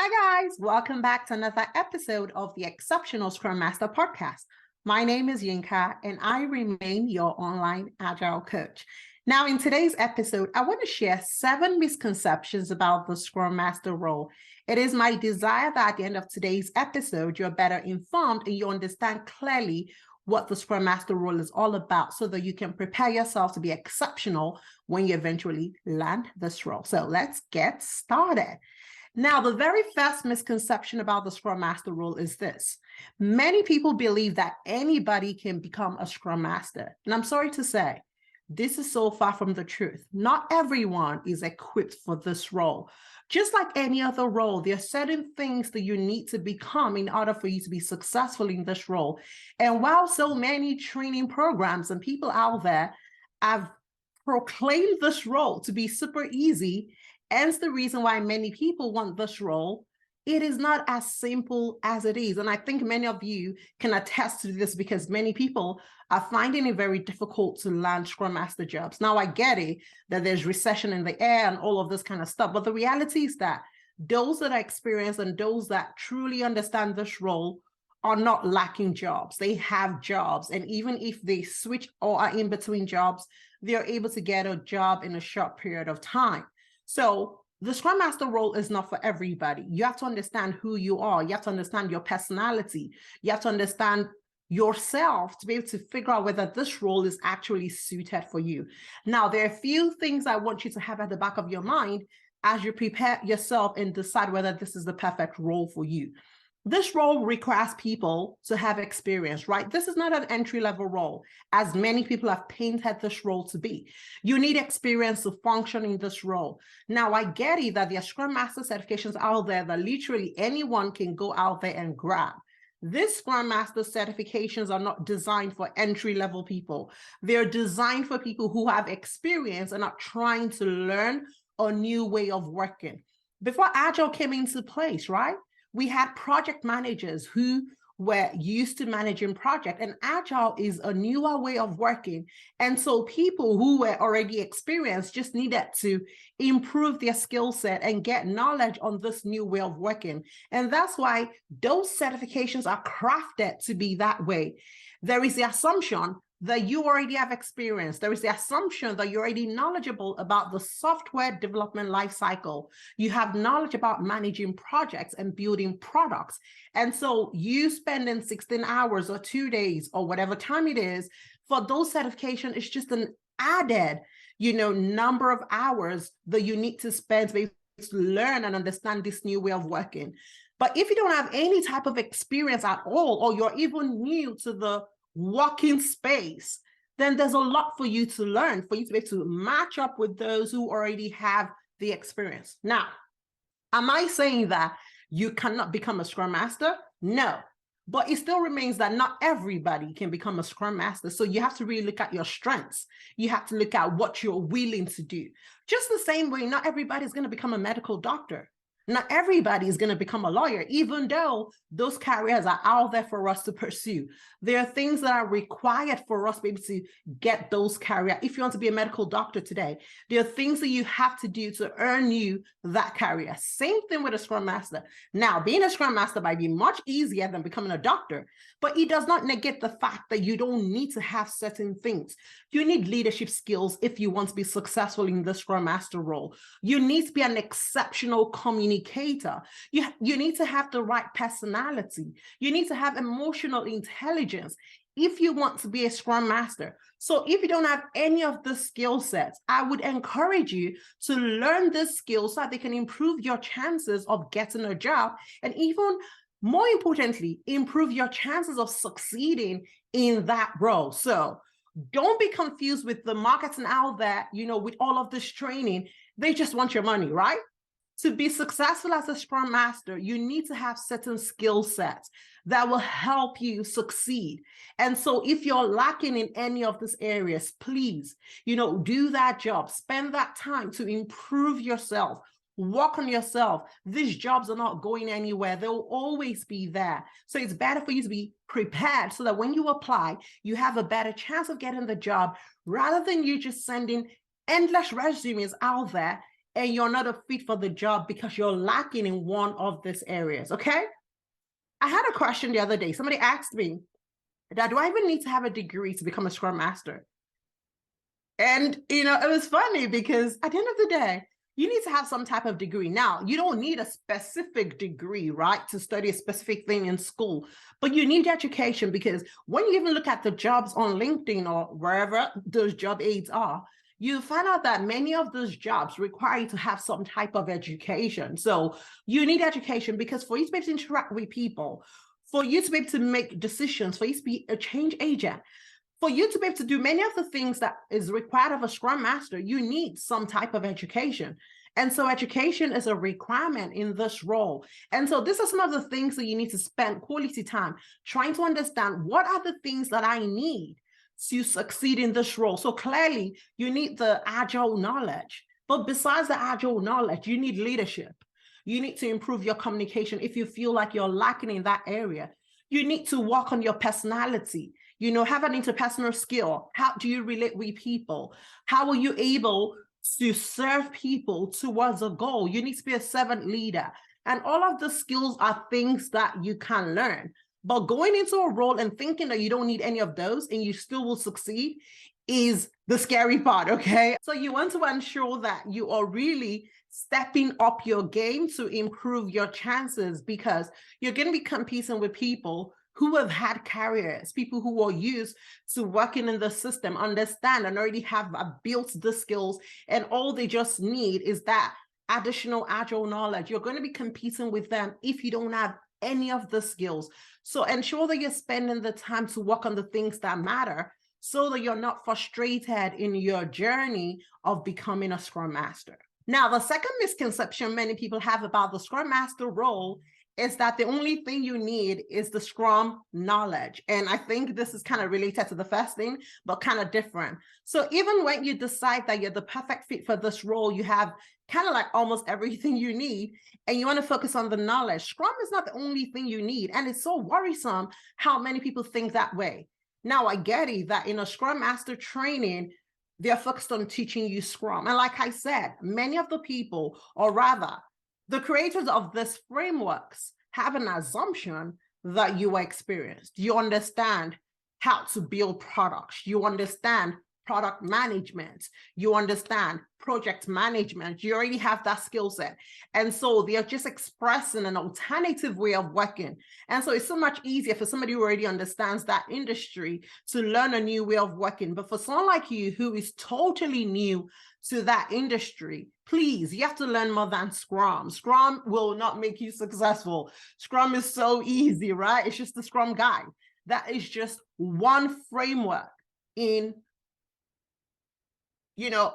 Hi, guys. Welcome back to another episode of the Exceptional Scrum Master podcast. My name is Yinka, and I remain your online Agile coach. Now, in today's episode, I want to share 7 misconceptions about the Scrum Master role. It is my desire that at the end of today's episode, you're better informed and you understand clearly what the Scrum Master role is all about so that you can prepare yourself to be exceptional when you eventually land this role. So let's get started. Now, the very first misconception about the Scrum Master role is this. Many people believe that anybody can become a Scrum Master. And I'm sorry to say, this is so far from the truth. Not everyone is equipped for this role. Just like any other role, there are certain things that you need to become in order for you to be successful in this role. And while so many training programs and people out there have proclaimed this role to be super easy, hence the reason why many people want this role, it is not as simple as it is. And I think many of you can attest to this because many people are finding it very difficult to land Scrum Master jobs. Now, I get it that there's recession in the air and all of this kind of stuff, but the reality is that those that are experienced and those that truly understand this role are not lacking jobs. They have jobs. And even if they switch or are in between jobs, they're able to get a job in a short period of time. So the Scrum Master role is not for everybody. You have to understand who you are. You have to understand your personality. You have to understand yourself to be able to figure out whether this role is actually suited for you. Now, there are a few things I want you to have at the back of your mind as you prepare yourself and decide whether this is the perfect role for you. This role requires people to have experience, right? This is not an entry-level role, as many people have painted this role to be. You need experience to function in this role. Now, I get it that there are Scrum Master certifications out there that literally anyone can go out there and grab. These Scrum Master certifications are not designed for entry-level people. They're designed for people who have experience and are trying to learn a new way of working. Before Agile came into place, right? We had project managers who were used to managing projects, and Agile is a newer way of working. And so people who were already experienced just needed to improve their skill set and get knowledge on this new way of working. And that's why those certifications are crafted to be that way. There is the assumption that you already have experience. There is the assumption that you're already knowledgeable about the software development lifecycle. You have knowledge about managing projects and building products. And so you spending 16 hours or 2 days or whatever time it is for those certifications is just an added, number of hours that you need to spend to learn and understand this new way of working. But if you don't have any type of experience at all, or you're even new to the working space, then there's a lot for you to learn, for you to be able to match up with those who already have the experience. Now, am I saying that you cannot become a Scrum Master? No, but it still remains that not everybody can become a Scrum Master. So you have to really look at your strengths. You have to look at what you're willing to do. Just the same way, not everybody's going to become a medical doctor. Not everybody is going to become a lawyer, even though those careers are out there for us to pursue. There are things that are required for us to be able to get those careers. If you want to be a medical doctor today, there are things that you have to do to earn you that career. Same thing with a Scrum Master. Now, being a Scrum Master might be much easier than becoming a doctor, but it does not negate the fact that you don't need to have certain things. You need leadership skills if you want to be successful in the Scrum Master role. You need to be an exceptional communicator. You need to have the right personality. You need to have emotional intelligence if you want to be a Scrum Master. So if you don't have any of the skill sets, I would encourage you to learn this skill so that they can improve your chances of getting a job, and even more importantly, improve your chances of succeeding in that role. So don't be confused with the marketing out there, with all of this training. They just want your money, right? To be successful as a Scrum Master, you need to have certain skill sets that will help you succeed. And so if you're lacking in any of these areas, please, do that job. Spend that time to improve yourself. Work on yourself. These jobs are not going anywhere. They'll always be there. So it's better for you to be prepared so that when you apply, you have a better chance of getting the job rather than you just sending endless resumes out there and you're not a fit for the job because you're lacking in one of these areas, okay? I had a question the other day. Somebody asked me, do I even need to have a degree to become a Scrum Master? And, it was funny because at the end of the day, you need to have some type of degree. Now, you don't need a specific degree, right, to study a specific thing in school, but you need education, because when you even look at the jobs on LinkedIn or wherever those job aids are, you find out that many of those jobs require you to have some type of education. So you need education because for you to be able to interact with people, for you to be able to make decisions, for you to be a change agent, for you to be able to do many of the things that is required of a Scrum Master, you need some type of education. And so education is a requirement in this role. And so these are some of the things that you need to spend quality time trying to understand, what are the things that I need to succeed in this role. So clearly you need the Agile knowledge, but besides the Agile knowledge, you need leadership. You need to improve your communication if you feel like you're lacking in that area. You need to work on your personality. Have an interpersonal skill. How do you relate with people? How are you able to serve people towards a goal? You need to be a servant leader. And all of the skills are things that you can learn. But going into a role and thinking that you don't need any of those and you still will succeed is the scary part, okay? So you want to ensure that you are really stepping up your game to improve your chances, because you're going to be competing with people who have had careers, people who are used to working in the system, understand and already have built the skills, and all they just need is that additional Agile knowledge. You're going to be competing with them if you don't have any of the skills. So ensure that you're spending the time to work on the things that matter, so that you're not frustrated in your journey of becoming a Scrum Master. Now, the second misconception many people have about the Scrum Master role is that the only thing you need is the Scrum knowledge. And I think this is kind of related to the first thing, but kind of different. So even when you decide that you're the perfect fit for this role, you have kind of like almost everything you need, and you want to focus on the knowledge. Scrum is not the only thing you need. And it's so worrisome how many people think that way. Now, I get it that in a Scrum Master training, they're focused on teaching you Scrum. And like I said, many of the people, or rather, the creators of these frameworks, have an assumption that you are experienced. You understand how to build products. You understand product management. You understand project management. You already have that skill set. And so they are just expressing an alternative way of working. And so it's so much easier for somebody who already understands that industry to learn a new way of working. But for someone like you who is totally new to that industry, please, you have to learn more than Scrum. Scrum will not make you successful. Scrum is so easy, right? It's just the Scrum guide. That is just one framework in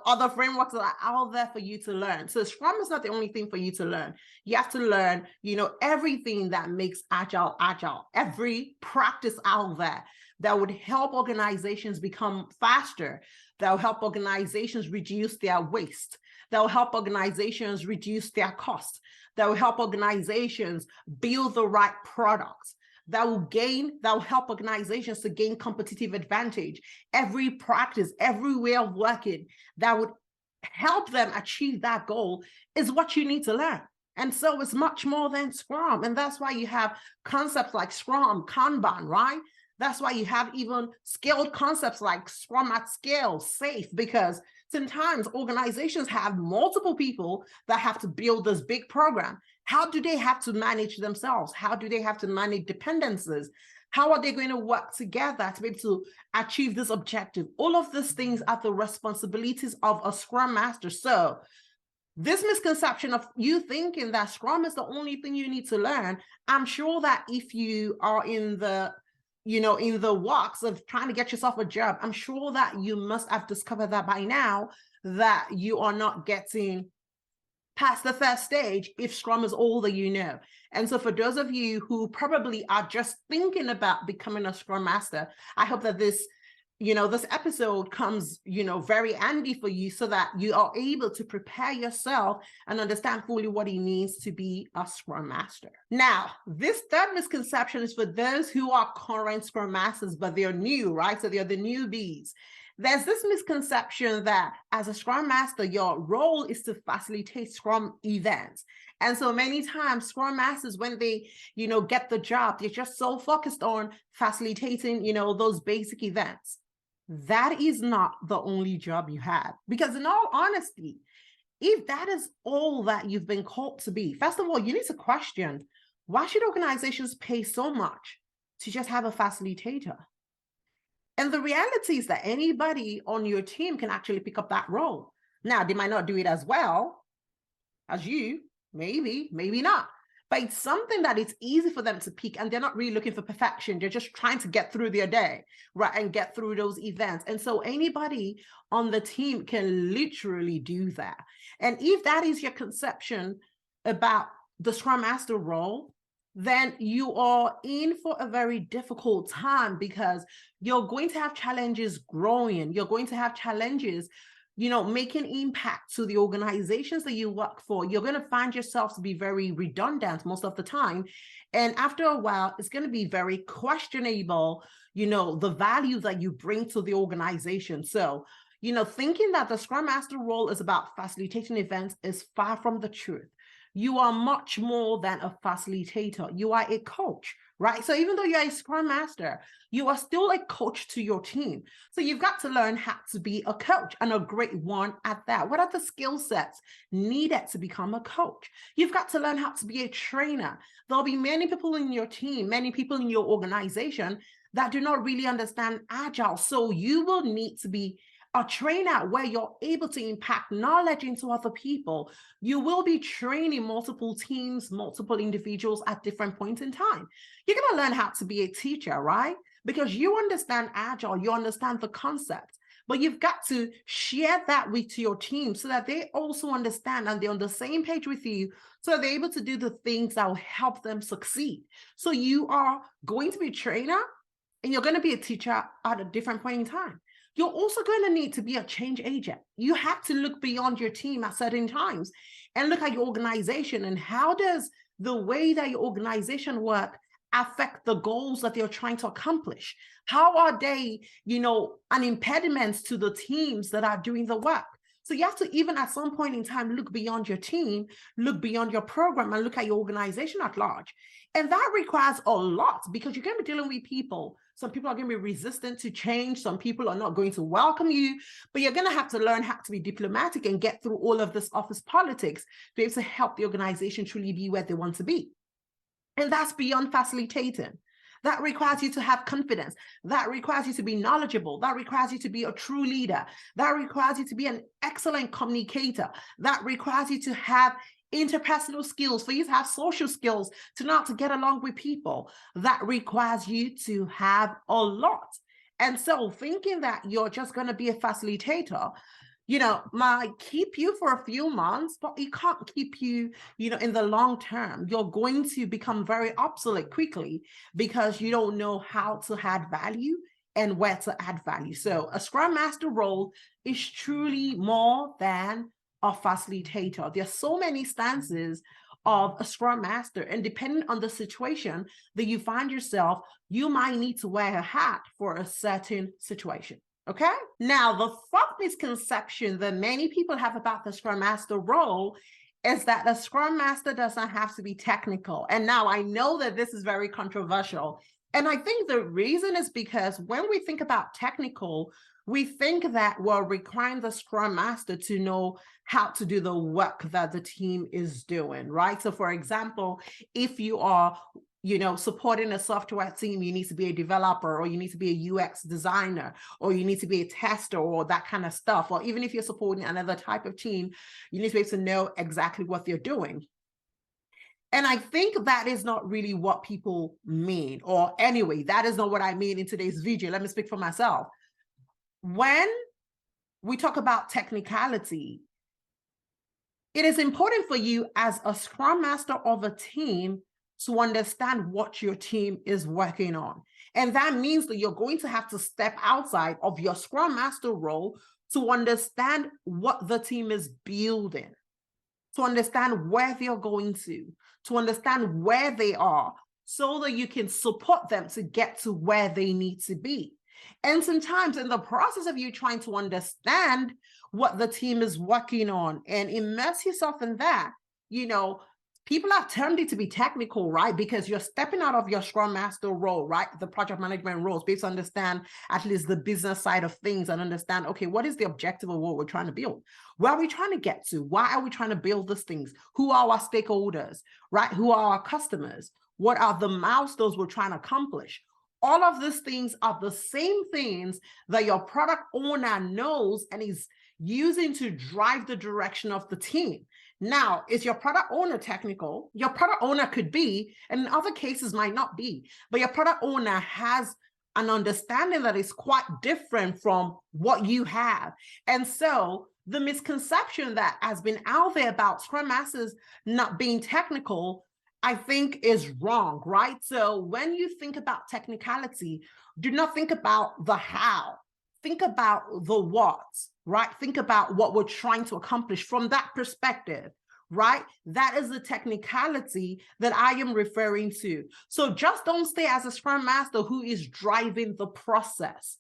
other frameworks that are out there for you to learn. So Scrum is not the only thing for you to learn. You have to learn, everything that makes Agile, every practice out there that would help organizations become faster, that will help organizations reduce their waste, that will help organizations reduce their costs, that will help organizations build the right products, that will help organizations to gain competitive advantage. Every practice, every way of working that would help them achieve that goal is what you need to learn. And so it's much more than Scrum. And that's why you have concepts like Scrum, Kanban, right? That's why you have even scaled concepts like Scrum at Scale, SAFe, because sometimes organizations have multiple people that have to build this big program. How do they have to manage themselves? How do they have to manage dependencies? How are they going to work together to be able to achieve this objective? All of these things are the responsibilities of a Scrum Master. So this misconception of you thinking that Scrum is the only thing you need to learn, I'm sure that if you are in the walks of trying to get yourself a job, I'm sure that you must have discovered that by now, that you are not getting past the first stage if Scrum is all that you know. And so for those of you who probably are just thinking about becoming a Scrum Master, I hope that this episode comes, very handy for you, so that you are able to prepare yourself and understand fully what it means to be a Scrum Master. Now, this third misconception is for those who are current Scrum Masters, but they're new, right? So they're the newbies. There's this misconception that as a Scrum Master, your role is to facilitate Scrum events. And so many times Scrum Masters, when they, get the job, they're just so focused on facilitating, those basic events. That is not the only job you have. Because in all honesty, if that is all that you've been called to be, first of all, you need to question, why should organizations pay so much to just have a facilitator? And the reality is that anybody on your team can actually pick up that role. Now, they might not do it as well as you, maybe not. But it's something that it's easy for them to pick, and they're not really looking for perfection. They're just trying to get through their day, right? And get through those events. And so anybody on the team can literally do that. And if that is your conception about the Scrum Master role, then you are in for a very difficult time, because you're going to have challenges growing. You're going to have challenges, making impact to the organizations that you work for. You're going to find yourself to be very redundant most of the time. And after a while, it's going to be very questionable, the value that you bring to the organization. So, thinking that the Scrum Master role is about facilitating events is far from the truth. You are much more than a facilitator. You are a coach, right? So even though you're a Scrum Master, you are still a coach to your team. So you've got to learn how to be a coach, and a great one at that. What are the skill sets needed to become a coach? You've got to learn how to be a trainer. There'll be many people in your team, many people in your organization that do not really understand Agile. So you will need to be a trainer where you're able to impact knowledge into other people. You will be training multiple teams, multiple individuals at different points in time. You're going to learn how to be a teacher, right? Because you understand Agile, you understand the concept, but you've got to share that with your team so that they also understand and they're on the same page with you, so they're able to do the things that will help them succeed. So you are going to be a trainer and you're going to be a teacher at a different point in time. You're also going to need to be a change agent. You have to look beyond your team at certain times and look at your organization, and how does the way that your organization work affect the goals that they're trying to accomplish? How are they, an impediment to the teams that are doing the work? So you have to, even at some point in time, look beyond your team, look beyond your program, and look at your organization at large. And that requires a lot, because you're going to be dealing with people. Some people are going to be resistant to change. Some people are not going to welcome you, but you're going to have to learn how to be diplomatic and get through all of this office politics to be able to help the organization truly be where they want to be. And that's beyond facilitating. That requires you to have confidence. That requires you to be knowledgeable. That requires you to be a true leader. That requires you to be an excellent communicator. That requires you to have interpersonal skills, for you to have social skills, to know how to get along with people. That requires you to have a lot. And so thinking that you're just going to be a facilitator, might keep you for a few months, but it can't keep you, in the long term. You're going to become very obsolete quickly because you don't know how to add value and where to add value. So a Scrum Master role is truly more than a facilitator. There are so many stances of a Scrum Master, and depending on the situation that you find yourself, you might need to wear a hat for a certain situation. Okay. Now, the fourth misconception that many people have about the Scrum Master role is that the Scrum Master doesn't have to be technical. And now I know that this is very controversial. And I think the reason is because when we think about technical, we think that we're requiring the Scrum Master to know how to do the work that the team is doing, right? So for example, if you are supporting a software team, you need to be a developer, or you need to be a UX designer, or you need to be a tester, or that kind of stuff. Or even if you're supporting another type of team, you need to be able to know exactly what they're doing. And I think that is not really what people mean, or anyway, that is not what I mean in today's video. Let me speak for myself. When we talk about technicality, it is important for you as a Scrum Master of a team to understand what your team is working on. And that means that you're going to have to step outside of your Scrum Master role to understand what the team is building, to understand where they're going to understand where they are, so that you can support them to get to where they need to be. And sometimes in the process of you trying to understand what the team is working on and immerse yourself in that, people have termed it to be technical, right? Because you're stepping out of your Scrum Master role, right? The project management roles, based on understand at least the business side of things and understand, okay, what is the objective of what we're trying to build? Where are we trying to get to? Why are we trying to build these things? Who are our stakeholders, right? Who are our customers? What are the milestones we're trying to accomplish? All of these things are the same things that your product owner knows and is using to drive the direction of the team. Now, is your product owner technical? Your product owner could be, and in other cases might not be, but your product owner has an understanding that is quite different from what you have. And so the misconception that has been out there about Scrum Masters not being technical, I think is wrong, right? So when you think about technicality, do not think about the how, think about the what, right? Think about what we're trying to accomplish from that perspective, right? That is the technicality that I am referring to. So just don't stay as a Scrum Master who is driving the process.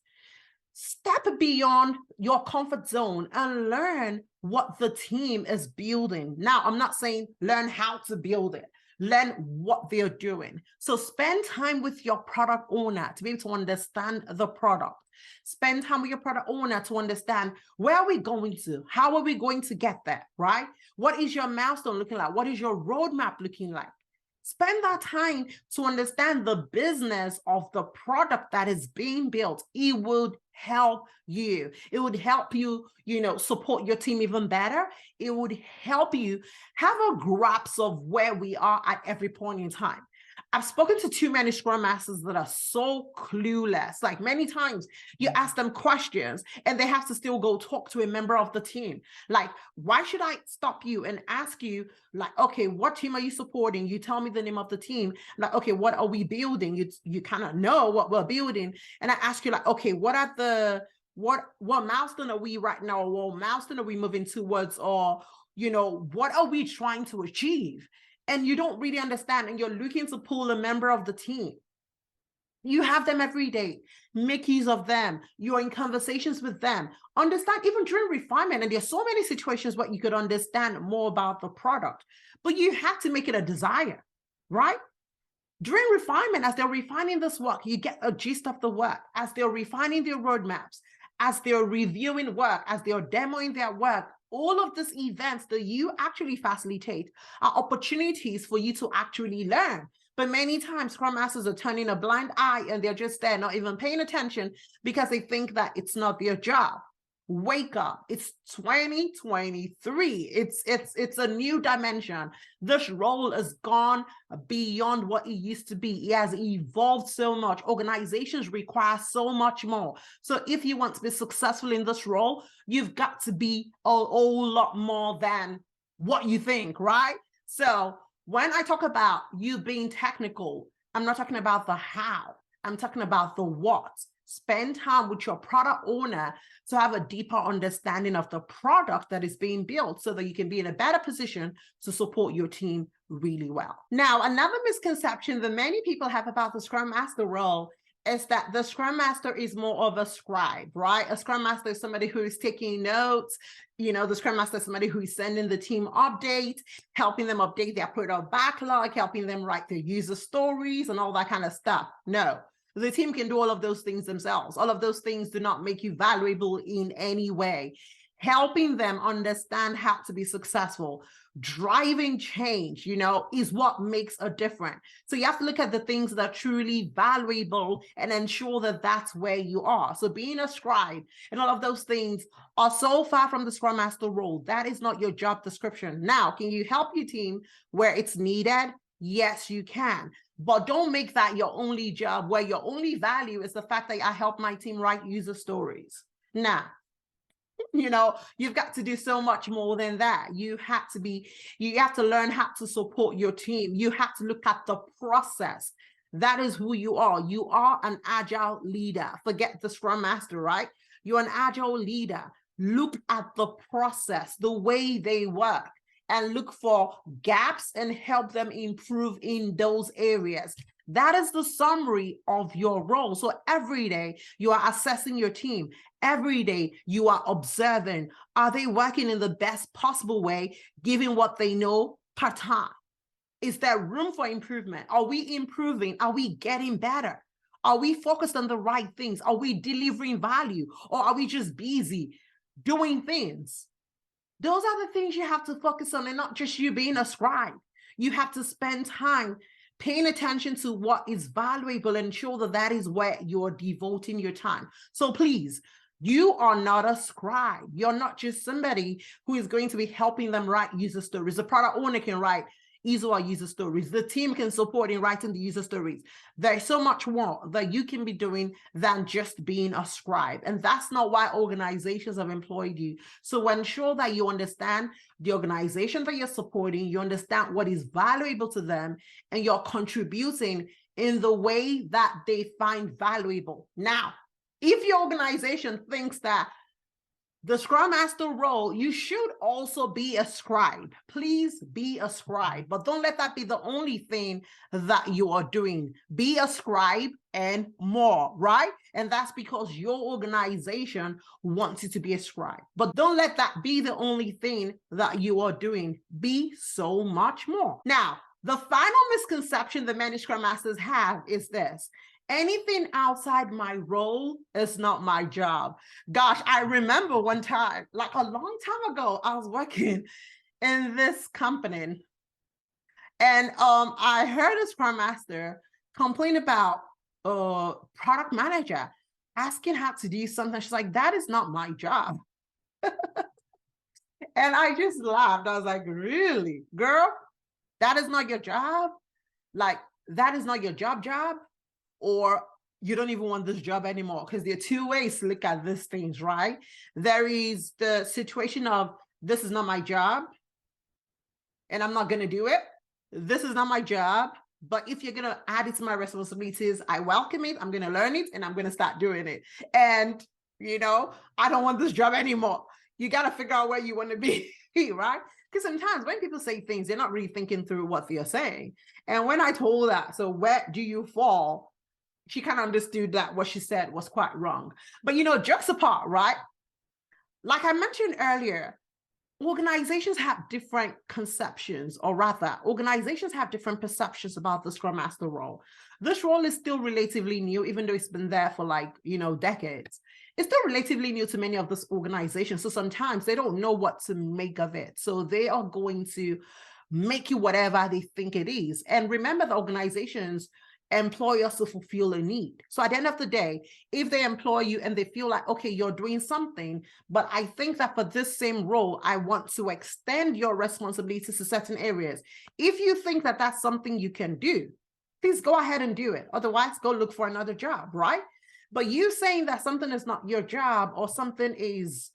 Step beyond your comfort zone and learn what the team is building. Now, I'm not saying learn how to build it. Learn what they're doing. So spend time with your product owner to be able to understand the product. Spend time with your product owner to understand where are we going to? How are we going to get there, right? What is your milestone looking like? What is your roadmap looking like? Spend that time to understand the business of the product that is being built. It would help you. It would help you, support your team even better. It would help you have a grasp of where we are at every point in time. I've spoken to too many Scrum Masters that are so clueless. Like many times you ask them questions and they have to still go talk to a member of the team. Like, why should I stop you and ask you, like, okay, what team are you supporting? You tell me the name of the team. Like, okay, what are we building? You kind of know what we're building. And I ask you like, okay, what milestone are we right now? Or what milestone are we moving towards? Or, what are we trying to achieve? And you don't really understand, and you're looking to pull a member of the team. You have them every day. Make use of them. You're in conversations with them. Understand, even during refinement, and there's so many situations where you could understand more about the product, but you have to make it a desire, right? During refinement, as they're refining this work, you get a gist of the work. As they're refining their roadmaps, as they're reviewing work, as they're demoing their work, all of these events that you actually facilitate are opportunities for you to actually learn. But many times Scrum Masters are turning a blind eye and they're just there, not even paying attention because they think that it's not their job. Wake up. It's 2023. It's a new dimension. This role has gone beyond what it used to be. It has evolved so much. Organizations require so much more. So if you want to be successful in this role, you've got to be a whole lot more than what you think, right? So when I talk about you being technical, I'm not talking about the how. I'm talking about the what. Spend time with your product owner to have a deeper understanding of the product that is being built so that you can be in a better position to support your team really well. Now, another misconception that many people have about the Scrum Master role is that the Scrum Master is more of a scribe, right? A Scrum Master is somebody who is taking notes. The Scrum Master is somebody who is sending the team updates, helping them update their product backlog, helping them write their user stories and all that kind of stuff. No. The team can do all of those things themselves. All of those things do not make you valuable in any way. Helping them understand how to be successful, driving change, is what makes a difference. So you have to look at the things that are truly valuable and ensure that that's where you are. So being a scribe and all of those things are so far from the Scrum Master role. That is not your job description. Now, can you help your team where it's needed? Yes, you can. But don't make that your only job where your only value is the fact that I help my team write user stories. Nah, you've got to do so much more than that. You have to learn how to support your team. You have to look at the process. That is who you are. You are an agile leader. Forget the Scrum Master, right? You're an agile leader. Look at the process, the way they work, and look for gaps and help them improve in those areas. That is the summary of your role. So every day you are assessing your team. Every day you are observing, are they working in the best possible way, given what they know per time? Is there room for improvement? Are we improving? Are we getting better? Are we focused on the right things? Are we delivering value? Or are we just busy doing things? Those are the things you have to focus on, and not just you being a scribe. You have to spend time paying attention to what is valuable and ensure that that is where you're devoting your time. So please, you are not a scribe. You're not just somebody who is going to be helping them write user stories. The product owner can write easy user stories. The team can support in writing the user stories. There's so much more that you can be doing than just being a scribe. And that's not why organizations have employed you. So ensure that you understand the organization that you're supporting, you understand what is valuable to them, and you're contributing in the way that they find valuable. Now, if your organization thinks that the Scrum Master role, you should also be a scribe. Please be a scribe, but don't let that be the only thing that you are doing. Be a scribe and more, right? And that's because your organization wants you to be a scribe. But don't let that be the only thing that you are doing. Be so much more. Now, the final misconception that many Scrum Masters have is this: anything outside my role is not my job. Gosh, I remember one time, like a long time ago, I was working in this company, and I heard a Scrum Master complain about a product manager asking her to do something. She's like, that is not my job. And I just laughed. I was like, really, girl? That is not your job? Like, that is not your job? Or you don't even want this job anymore? Because there are two ways to look at these things, right? There is the situation of, this is not my job and I'm not going to do it. This is not my job, but if you're going to add it to my responsibilities, I welcome it. I'm going to learn it and I'm going to start doing it. And, you know, I don't want this job anymore. You got to figure out where you want to be, right? Because sometimes when people say things, they're not really thinking through what they're saying. And when I told her, so where do you fall? She kind of understood that what she said was quite wrong. But, you know, jokes apart, right? Like I mentioned earlier, organizations have different conceptions, or rather, organizations have different perceptions about the Scrum Master role. This role is still relatively new, even though it's been there for like, you know, decades. It's still relatively new to many of these organizations. So sometimes they don't know what to make of it. So they are going to make you whatever they think it is. And remember, the organizations employ us to fulfill a need. So at the end of the day, if they employ you and they feel like, okay, you're doing something, but I think that for this same role, I want to extend your responsibilities to certain areas. If you think that that's something you can do, please go ahead and do it. Otherwise, go look for another job, right? But you saying that something is not your job or something is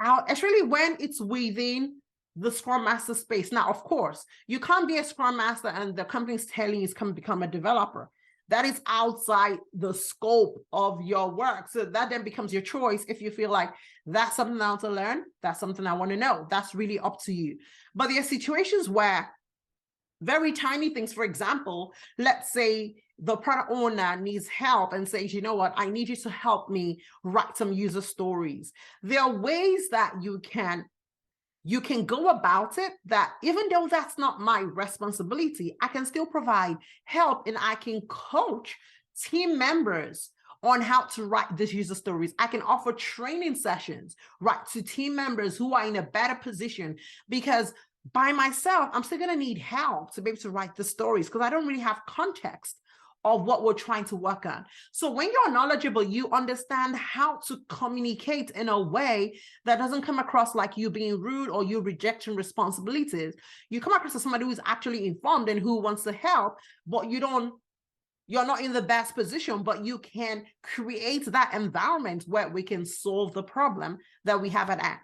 out, especially when it's within the Scrum Master space. Now, of course, you can't be a Scrum Master and the company's telling you to come become a developer. That is outside the scope of your work. So that then becomes your choice. If you feel like that's something I want to learn, that's something I want to know, that's really up to you. But there are situations where very tiny things, for example, let's say the product owner needs help and says, you know what, I need you to help me write some user stories. There are ways that you can go about it that even though that's not my responsibility, I can still provide help and I can coach team members on how to write these user stories. I can offer training sessions, right, to team members who are in a better position, because by myself, I'm still going to need help to be able to write the stories because I don't really have context of what we're trying to work on. So when you're knowledgeable, you understand how to communicate in a way that doesn't come across like you being rude or you rejecting responsibilities. You come across as somebody who's actually informed and who wants to help, but you're not in the best position, but you can create that environment where we can solve the problem that we have at hand.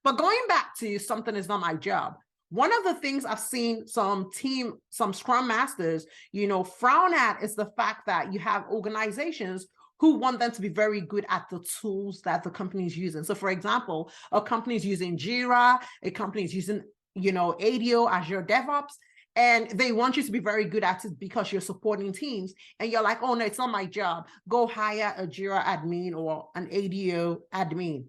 But going back to something is not my job. One of the things I've seen some Scrum Masters, frown at is the fact that you have organizations who want them to be very good at the tools that the company is using. So for example, a company is using Jira, a company is using, ADO, Azure DevOps, and they want you to be very good at it because you're supporting teams, and you're like, oh no, it's not my job. Go hire a Jira admin or an ADO admin.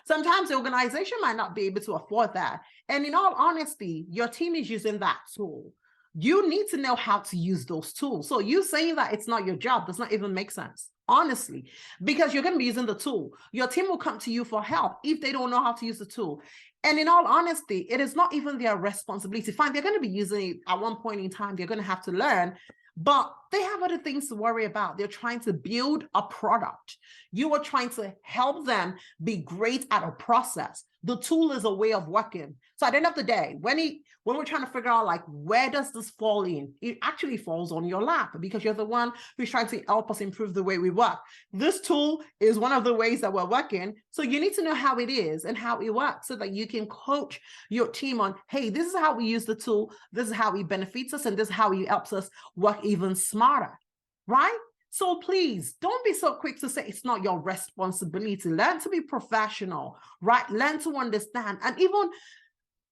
Sometimes the organization might not be able to afford that. And in all honesty, your team is using that tool. You need to know how to use those tools. So you saying that it's not your job does not even make sense, honestly, because you're going to be using the tool. Your team will come to you for help if they don't know how to use the tool. And in all honesty, it is not even their responsibility. Fine, they're going to be using it at one point in time. They're going to have to learn, but they have other things to worry about. They're trying to build a product. You are trying to help them be great at a process. The tool is a way of working. So at the end of the day, when we're trying to figure out like, where does this fall in? It actually falls on your lap because you're the one who's trying to help us improve the way we work. This tool is one of the ways that we're working. So you need to know how it is and how it works so that you can coach your team on, hey, this is how we use the tool. This is how it benefits us. And this is how it helps us work even smarter, right? So please don't be so quick to say it's not your responsibility. Learn to be professional, right? Learn to understand, and even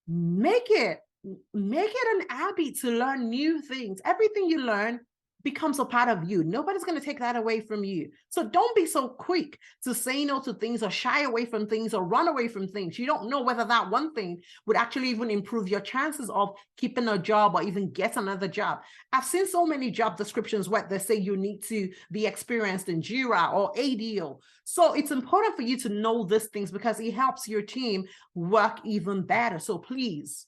make it an habit to learn new things. Everything you learn becomes a part of you. Nobody's going to take that away from you. So don't be so quick to say no to things or shy away from things or run away from things. You don't know whether that one thing would actually even improve your chances of keeping a job or even get another job. I've seen so many job descriptions where they say you need to be experienced in Jira or ADO. So it's important for you to know these things because it helps your team work even better. So please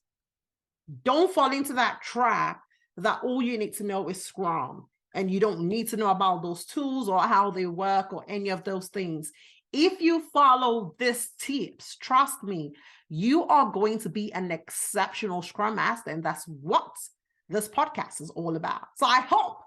don't fall into that trap that all you need to know is Scrum and you don't need to know about those tools or how they work or any of those things. If you follow these tips, trust me, you are going to be an exceptional Scrum Master, and that's what this podcast is all about. So I hope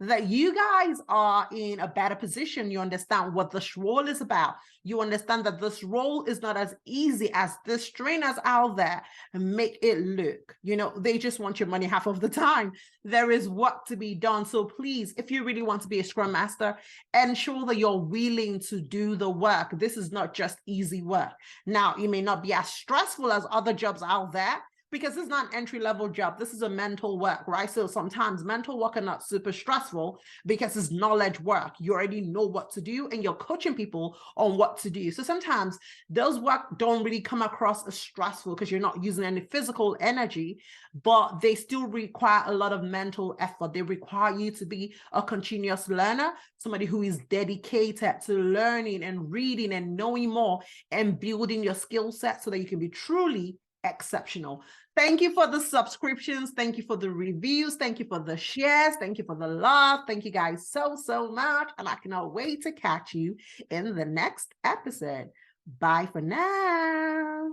that you guys are in a better position. You understand what this role is about. You understand that this role is not as easy as this trainers out there make it look. You know, they just want your money half of the time. There is work to be done. So please, if you really want to be a Scrum Master, ensure that you're willing to do the work. This is not just easy work. Now, it may not be as stressful as other jobs out there, because this is not an entry-level job. This is a mental work, right? So sometimes mental work are not super stressful because it's knowledge work. You already know what to do and you're coaching people on what to do. So sometimes those work don't really come across as stressful because you're not using any physical energy, but they still require a lot of mental effort. They require you to be a continuous learner, somebody who is dedicated to learning and reading and knowing more and building your skill set so that you can be truly exceptional. Thank you for the subscriptions. Thank you for the reviews. Thank you for the shares. Thank you for the love. Thank you guys so much. And I cannot wait to catch you in the next episode. Bye for now.